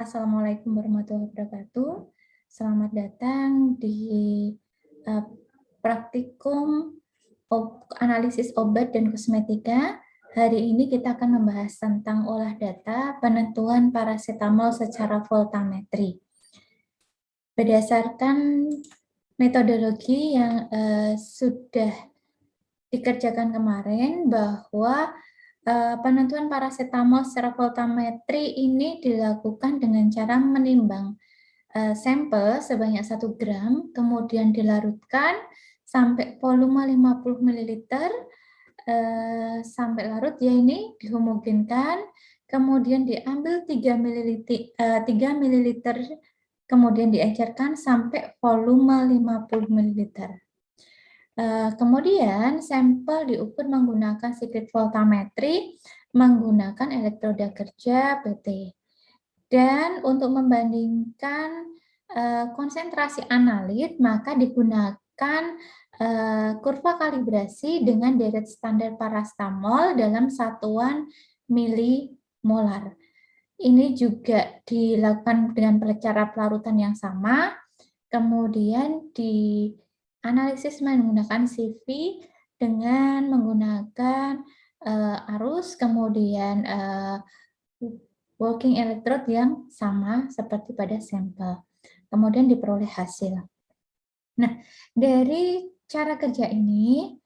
Assalamualaikum warahmatullahi wabarakatuh. Selamat datang di eh, praktikum analisis obat dan kosmetika. Hari ini kita akan membahas tentang olah data penentuan parasetamol secara voltametri. Berdasarkan metodologi yang sudah dikerjakan kemarin, bahwa penentuan parasetamol secara voltametri ini dilakukan dengan cara menimbang sampel sebanyak 1 gram, kemudian dilarutkan sampai volume 50 ml, sampai larut ya, ini dihomogenkan, kemudian diambil 3 ml, kemudian diencerkan sampai volume 50 ml. Kemudian sampel diukur menggunakan sirkuit voltametri menggunakan elektroda kerja PT. Dan untuk membandingkan konsentrasi analit, maka digunakan kurva kalibrasi dengan deret standar paracetamol dalam satuan milimolar. Ini juga dilakukan dengan cara pelarutan yang sama, kemudian di analisis menggunakan CV dengan menggunakan arus, kemudian working electrode yang sama seperti pada sampel. Kemudian diperoleh hasil. Nah, dari cara kerja ini,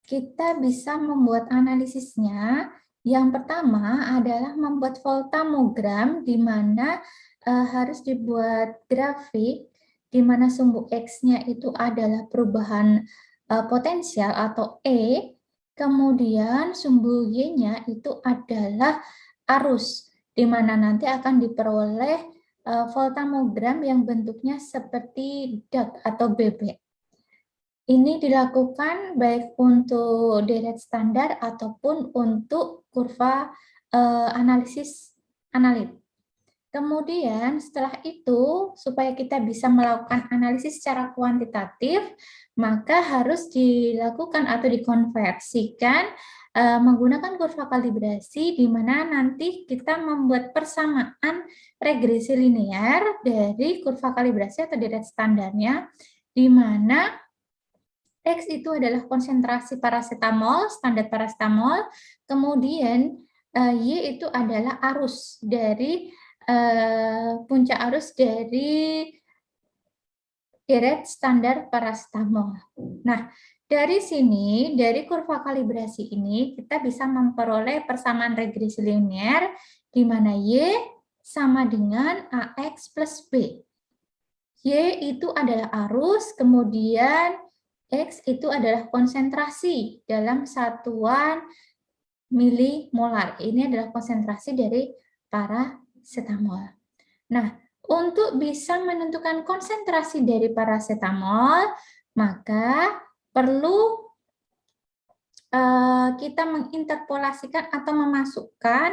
kita bisa membuat analisisnya. Yang pertama adalah membuat voltamogram, di mana harus dibuat grafik di mana sumbu X-nya itu adalah perubahan potensial atau E, kemudian sumbu Y-nya itu adalah arus, di mana nanti akan diperoleh voltamogram yang bentuknya seperti dak atau bebek. Ini dilakukan baik untuk deret standar ataupun untuk kurva analisis analit. Kemudian setelah itu, supaya kita bisa melakukan analisis secara kuantitatif, maka harus dilakukan atau dikonversikan menggunakan kurva kalibrasi, di mana nanti kita membuat persamaan regresi linear dari kurva kalibrasi atau deret standarnya, di mana X itu adalah konsentrasi paracetamol, standar paracetamol, kemudian Y itu adalah arus dari puncak arus dari deret standar paracetamol. Nah, dari sini, dari kurva kalibrasi ini, kita bisa memperoleh persamaan regresi linear, di mana Y sama dengan AX plus B. Y itu adalah arus, kemudian X itu adalah konsentrasi dalam satuan milimolar. Ini adalah konsentrasi dari paracetamol. Nah, untuk bisa menentukan konsentrasi dari paracetamol, maka perlu kita menginterpolasikan atau memasukkan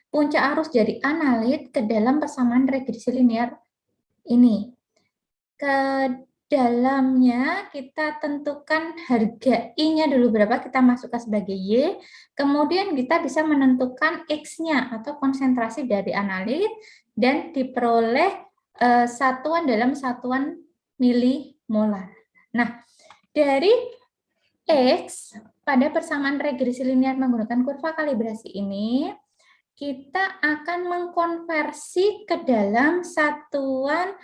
puncak arus dari analit ke dalam persamaan regresi linear ini. Ke dalamnya kita tentukan harga I-nya dulu berapa, kita masukkan sebagai Y, kemudian kita bisa menentukan X-nya atau konsentrasi dari analit, dan diperoleh satuan dalam satuan milimolar. Nah, dari X pada persamaan regresi linear menggunakan kurva kalibrasi ini, kita akan mengkonversi ke dalam satuan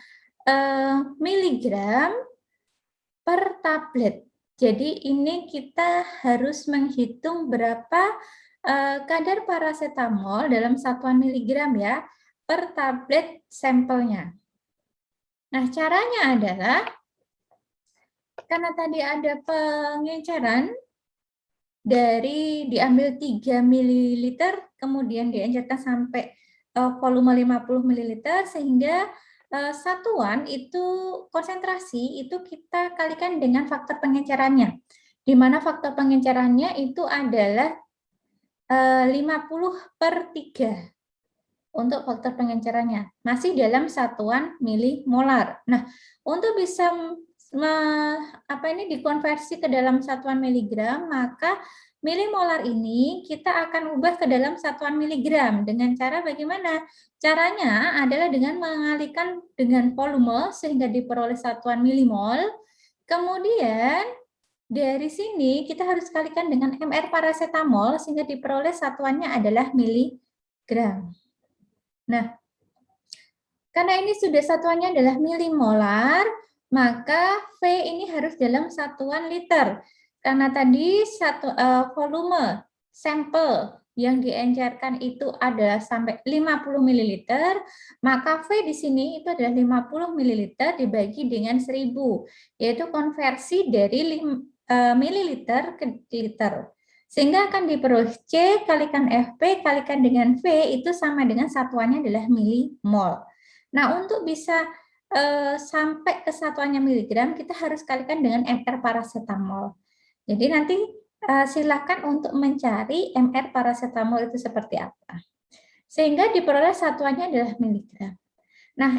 miligram per tablet. Jadi ini kita harus menghitung berapa kadar paracetamol dalam satuan miligram ya per tablet sampelnya. Nah, caranya adalah karena tadi ada pengenceran dari diambil 3 ml, kemudian diencerkan sampai volume 50 ml, sehingga satuan itu konsentrasi itu kita kalikan dengan faktor pengencerannya, di mana faktor pengencerannya itu adalah 50/3 untuk faktor pengencerannya, masih dalam satuan milimolar. Nah, untuk bisa dikonversi ke dalam satuan miligram, maka Milimolar ini kita akan ubah ke dalam satuan miligram. Dengan cara bagaimana? Caranya adalah dengan mengalihkan dengan volume sehingga diperoleh satuan milimol. Kemudian dari sini kita harus kalikan dengan mR paracetamol sehingga diperoleh satuannya adalah miligram. Nah, karena ini sudah satuannya adalah milimolar, maka V ini harus dalam satuan liter. Karena tadi volume sampel yang diencerkan itu adalah sampai 50 ml, maka V di sini itu adalah 50 ml dibagi dengan 1000, yaitu konversi dari mililiter ke liter. Sehingga akan diperoleh C kalikan FP kalikan dengan V itu sama dengan satuannya adalah milimol. Nah, untuk bisa sampai ke satuannya miligram, kita harus kalikan dengan mR paracetamol. Jadi nanti silakan untuk mencari mR paracetamol itu seperti apa. Sehingga diperoleh satuannya adalah miligram. Nah,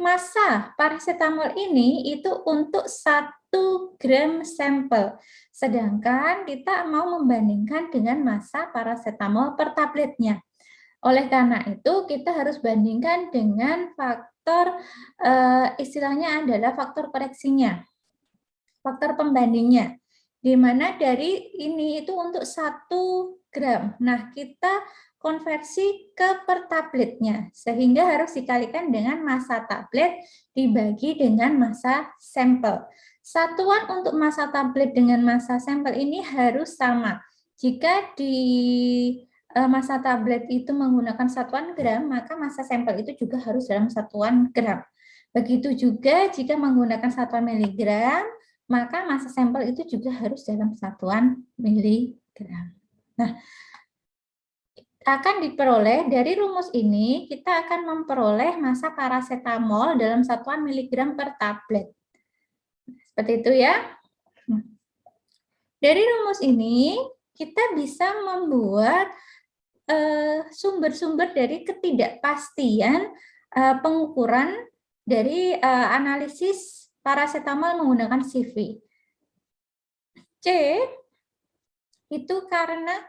massa paracetamol ini itu untuk 1 gram sampel. Sedangkan kita mau membandingkan dengan massa paracetamol per tabletnya. Oleh karena itu, kita harus bandingkan dengan faktor, istilahnya adalah faktor koreksinya, faktor pembandingnya, di mana dari ini itu untuk 1 gram. Nah, kita konversi ke per tabletnya, sehingga harus dikalikan dengan massa tablet dibagi dengan massa sampel. Satuan untuk massa tablet dengan massa sampel ini harus sama. Jika di massa tablet itu menggunakan satuan gram, maka massa sampel itu juga harus dalam satuan gram. Begitu juga jika menggunakan satuan miligram, maka massa sampel itu juga harus dalam satuan miligram. Nah, akan diperoleh dari rumus ini, kita akan memperoleh massa paracetamol dalam satuan miligram per tablet. Seperti itu ya. Dari rumus ini, kita bisa membuat sumber-sumber dari ketidakpastian pengukuran dari analisis paracetamol menggunakan CV. C itu karena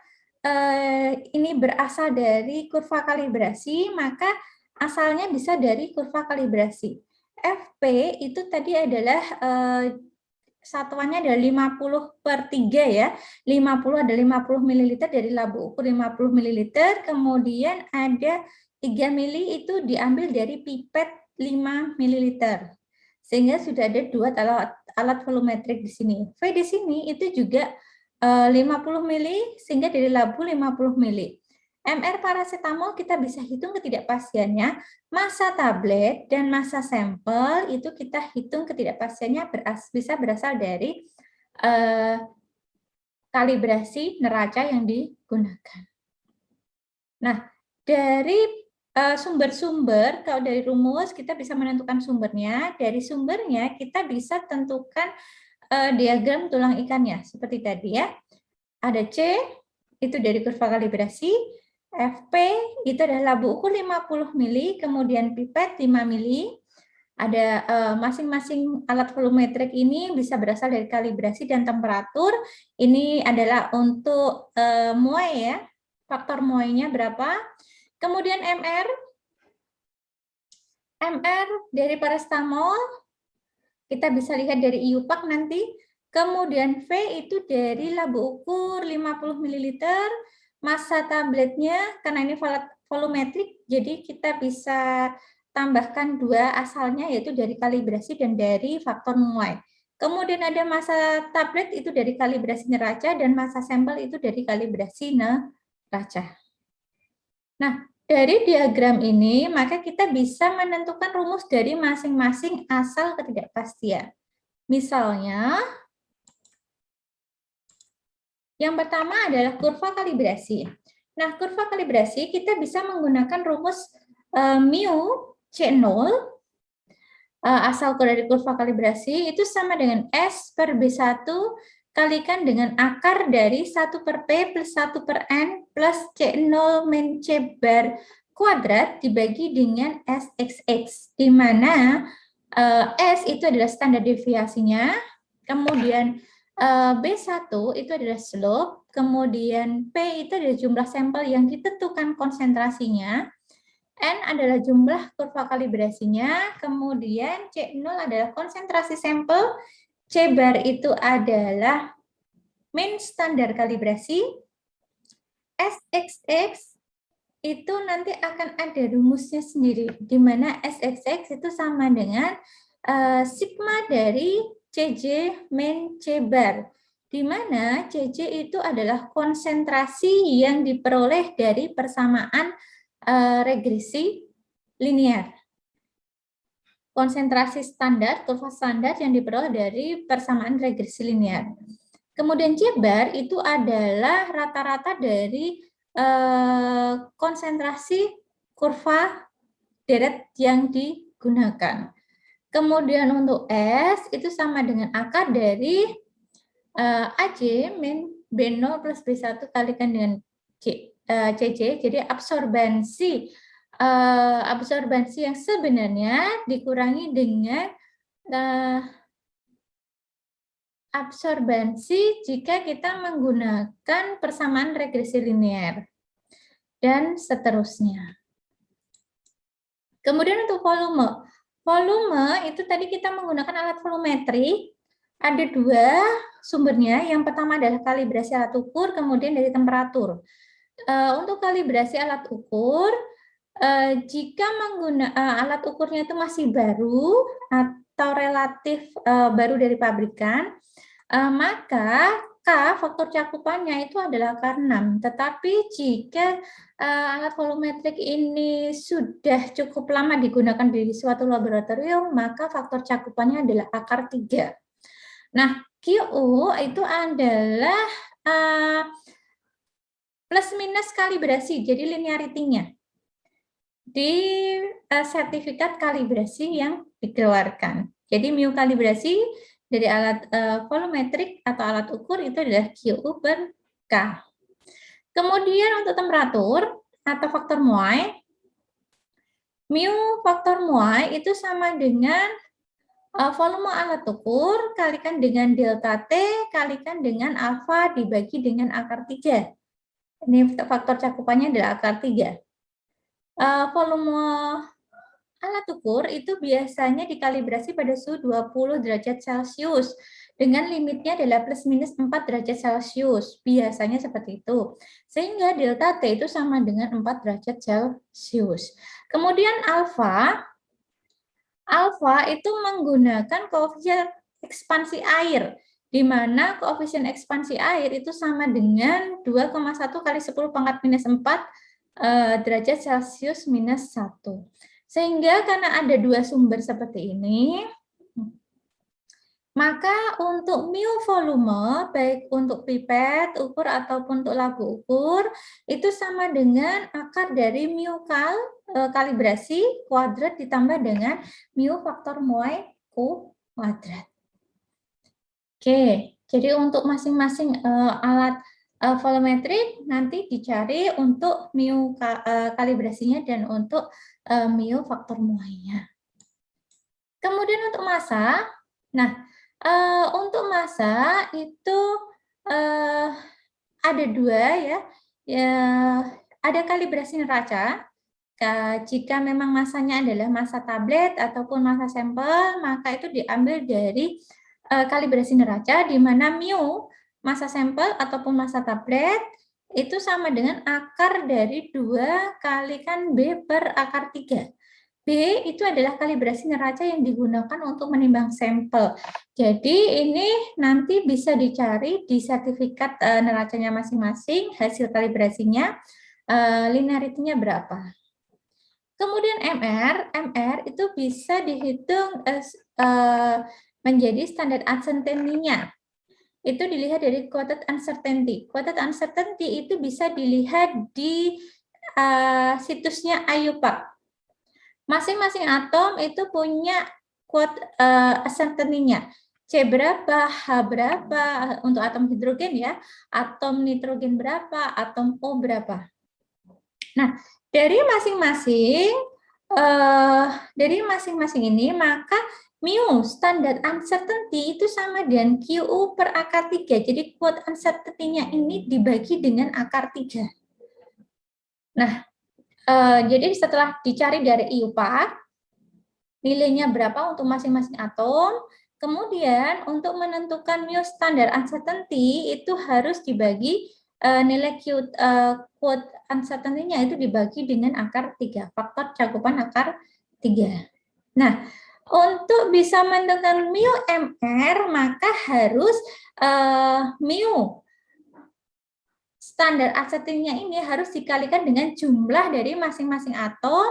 ini berasal dari kurva kalibrasi, maka asalnya bisa dari kurva kalibrasi. FP itu tadi adalah satuannya adalah 50/3 ya. 50 ada 50 ml dari labu ukur 50 ml, kemudian ada 3 mili itu diambil dari pipet 5 ml. Sehingga sudah ada 2 alat volumetrik di sini. V di sini itu juga 50 mili sehingga dari labu 50 mili. mR paracetamol kita bisa hitung ketidakpastiannya, massa tablet dan massa sampel itu kita hitung ketidakpastiannya bisa berasal dari kalibrasi neraca yang digunakan. Nah, dari sumber-sumber, kalau dari rumus kita bisa menentukan sumbernya, dari sumbernya kita bisa tentukan diagram tulang ikannya, seperti tadi ya. Ada C, itu dari kurva kalibrasi, FP itu adalah labu ukur 50 mili, kemudian pipet 5 mili. Ada masing-masing alat volumetrik ini bisa berasal dari kalibrasi dan temperatur. Ini adalah untuk muai ya, faktor muainya berapa. Kemudian MR dari paracetamol, kita bisa lihat dari IUPAC nanti. Kemudian V itu dari labu ukur 50 ml, massa tabletnya, karena ini volumetrik, jadi kita bisa tambahkan 2 asalnya, yaitu dari kalibrasi dan dari faktor muai. Kemudian ada massa tablet itu dari kalibrasi neraca, dan massa sampel itu dari kalibrasi neraca. Nah, dari diagram ini, maka kita bisa menentukan rumus dari masing-masing asal ketidakpastian. Misalnya, yang pertama adalah kurva kalibrasi. Nah, kurva kalibrasi kita bisa menggunakan rumus mu C0, asal dari kurva kalibrasi, itu sama dengan S per B1 kalikan dengan akar dari 1/P plus 1/N plus C0 min C bar kuadrat dibagi dengan SXX, di mana S itu adalah standar deviasinya, kemudian B1 itu adalah slope, kemudian P itu adalah jumlah sampel yang ditentukan konsentrasinya, N adalah jumlah kurva kalibrasinya, kemudian C0 adalah konsentrasi sampel, C bar itu adalah mean standar kalibrasi, SXX itu nanti akan ada rumusnya sendiri, di mana SXX itu sama dengan sigma dari CJ min C bar, di mana CJ itu adalah konsentrasi yang diperoleh dari persamaan regresi linear. Konsentrasi standar, kurva standar yang diperoleh dari persamaan regresi linear. Kemudian C bar itu adalah rata-rata dari konsentrasi kurva deret yang digunakan. Kemudian untuk S itu sama dengan akar dari AJ min B0 plus B1 kalikan dengan CC, jadi absorbensi yang sebenarnya dikurangi dengan absorbensi jika kita menggunakan persamaan regresi linear, dan seterusnya. Kemudian untuk volume. Volume itu tadi kita menggunakan alat volumetri. Ada dua sumbernya. Yang pertama adalah kalibrasi alat ukur, kemudian dari temperatur. Untuk kalibrasi alat ukur, jika alat ukurnya itu masih baru atau relatif baru dari pabrikan, maka K faktor cakupannya itu adalah akar 6. Tetapi jika alat volumetrik ini sudah cukup lama digunakan di suatu laboratorium, maka faktor cakupannya adalah akar 3. Nah, QU itu adalah plus minus kalibrasi, jadi linearity-nya di sertifikat kalibrasi yang dikeluarkan. Jadi mu kalibrasi dari alat volumetrik atau alat ukur itu adalah QU per K. Kemudian untuk temperatur atau faktor muai, mu faktor muai itu sama dengan volume alat ukur kalikan dengan delta T kalikan dengan alfa dibagi dengan akar 3. Ini faktor cakupannya adalah akar 3. Volume alat ukur itu biasanya dikalibrasi pada suhu 20 derajat Celcius dengan limitnya adalah plus minus 4 derajat Celcius. Biasanya seperti itu. Sehingga delta T itu sama dengan 4 derajat Celcius. Kemudian alfa itu menggunakan koefisien ekspansi air, di mana koefisien ekspansi air itu sama dengan 2,1 kali 10 pangkat minus 4 derajat Celcius minus 1. Sehingga karena ada dua sumber seperti ini, maka untuk mu volume, baik untuk pipet, ukur, ataupun untuk lagu ukur, itu sama dengan akar dari mu kalibrasi kuadrat ditambah dengan mu faktor muai kuadrat. Oke, jadi untuk masing-masing alat volumetrik nanti dicari untuk mu kalibrasinya dan untuk mu faktor muainya. Kemudian untuk massa, nah untuk massa itu ada dua ya, ada kalibrasi neraca. Jika memang massanya adalah massa tablet ataupun massa sampel, maka itu diambil dari kalibrasi neraca, di mana mu massa sampel ataupun massa tablet itu sama dengan akar dari 2 kalikan B per akar 3. B itu adalah kalibrasi neraca yang digunakan untuk menimbang sampel. Jadi ini nanti bisa dicari di sertifikat neracanya masing-masing, hasil kalibrasinya, linearity-nya berapa. Kemudian MR itu bisa dihitung menjadi standar uncertainty-nya. Itu dilihat dari quoted uncertainty. Quoted uncertainty itu bisa dilihat di situsnya IUPAC. Masing-masing atom itu punya quote uncertainty-nya. C berapa, H berapa untuk atom hidrogen ya, atom nitrogen berapa, atom O berapa. Nah, dari masing-masing ini maka Mu standard uncertainty itu sama dengan QU per akar 3. Jadi quote uncertainty-nya ini dibagi dengan akar 3. Nah, jadi setelah dicari dari IUPAC, nilainya berapa untuk masing-masing atom, kemudian untuk menentukan mu standard uncertainty itu harus dibagi nilai quote uncertainty-nya itu dibagi dengan akar 3, faktor cakupan akar 3. Nah, untuk bisa menentukan mu MR, maka harus mu standar uncertainty-nya ini harus dikalikan dengan jumlah dari masing-masing atom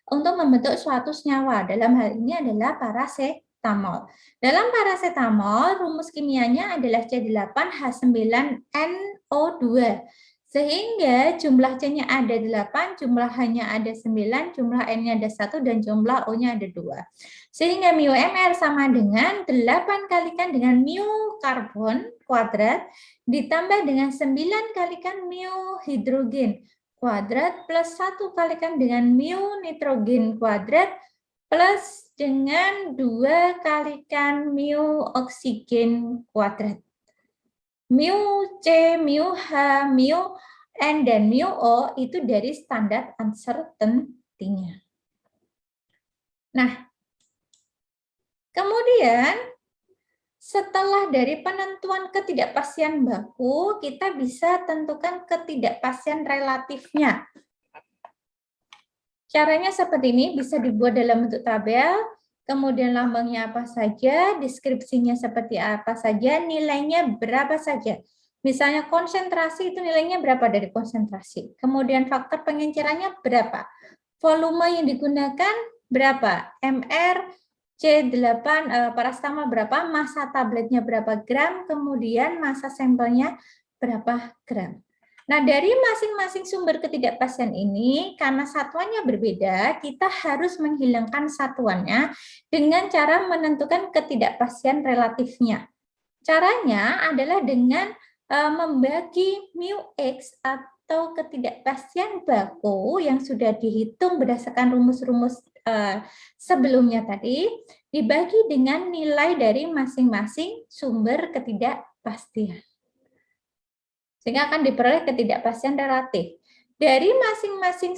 untuk membentuk suatu senyawa. Dalam hal ini adalah parasetamol. Dalam parasetamol, rumus kimianya adalah C8H9NO2. Sehingga jumlah C-nya ada 8, jumlah H-nya ada 9, jumlah N-nya ada 1, dan jumlah O-nya ada 2. Sehingga mu MR sama dengan 8 kalikan dengan mu karbon kuadrat ditambah dengan 9 kalikan mu hidrogen kuadrat plus 1 kalikan dengan mu nitrogen kuadrat plus dengan 2 kalikan mu oksigen kuadrat. Mu C, mu H, mu N, dan mu O itu dari standar uncertainty-nya. Nah, kemudian setelah dari penentuan ketidakpastian baku, kita bisa tentukan ketidakpastian relatifnya. Caranya seperti ini, bisa dibuat dalam bentuk tabel, kemudian lambangnya apa saja, deskripsinya seperti apa saja, nilainya berapa saja. Misalnya konsentrasi itu nilainya berapa dari konsentrasi. Kemudian faktor pengencerannya berapa. Volume yang digunakan berapa. MR, C8, paracetamol berapa, massa tabletnya berapa gram, kemudian massa sampelnya berapa gram. Nah, dari masing-masing sumber ketidakpastian ini, karena satuannya berbeda, kita harus menghilangkan satuannya dengan cara menentukan ketidakpastian relatifnya. Caranya adalah dengan membagi mu X atau ketidakpastian baku yang sudah dihitung berdasarkan rumus-rumus sebelumnya tadi, dibagi dengan nilai dari masing-masing sumber ketidakpastian. Sehingga akan diperoleh ketidakpastian relatif. Dari masing-masing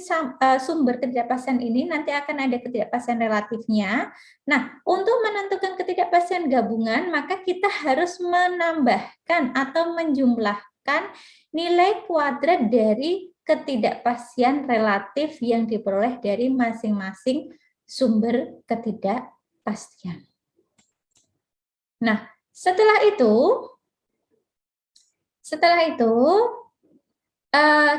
sumber ketidakpastian ini nanti akan ada ketidakpastian relatifnya. Nah, untuk menentukan ketidakpastian gabungan, maka kita harus menambahkan atau menjumlahkan nilai kuadrat dari ketidakpastian relatif yang diperoleh dari masing-masing sumber ketidakpastian. Nah, setelah itu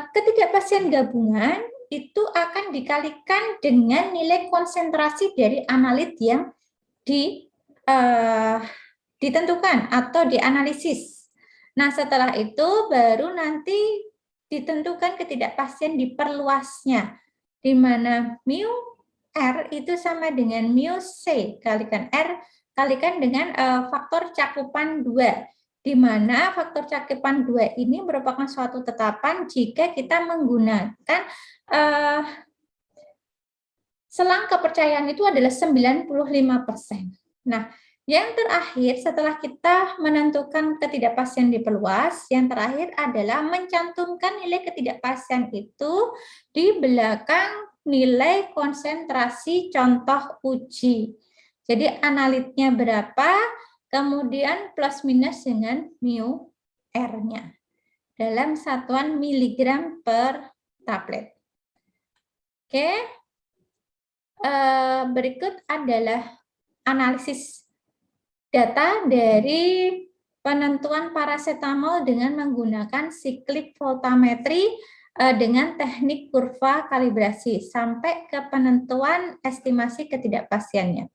ketidakpastian gabungan itu akan dikalikan dengan nilai konsentrasi dari analit yang ditentukan atau dianalisis. Nah, setelah itu baru nanti ditentukan ketidakpastian diperluasnya, di mana mu R itu sama dengan mu C kalikan R kalikan dengan faktor cakupan 2. Di mana faktor cakupan 2 ini merupakan suatu tetapan jika kita menggunakan selang kepercayaan itu adalah 95%. Nah, yang terakhir setelah kita menentukan ketidakpastian diperluas, yang terakhir adalah mencantumkan nilai ketidakpastian itu di belakang nilai konsentrasi contoh uji. Jadi analitnya berapa, kemudian plus minus dengan mu R-nya dalam satuan miligram per tablet. Oke, berikut adalah analisis data dari penentuan parasetamol dengan menggunakan siklik voltametri dengan teknik kurva kalibrasi sampai ke penentuan estimasi ketidakpastiannya.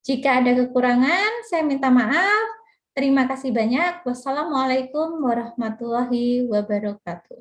Jika ada kekurangan, saya minta maaf. Terima kasih banyak. Wassalamualaikum warahmatullahi wabarakatuh.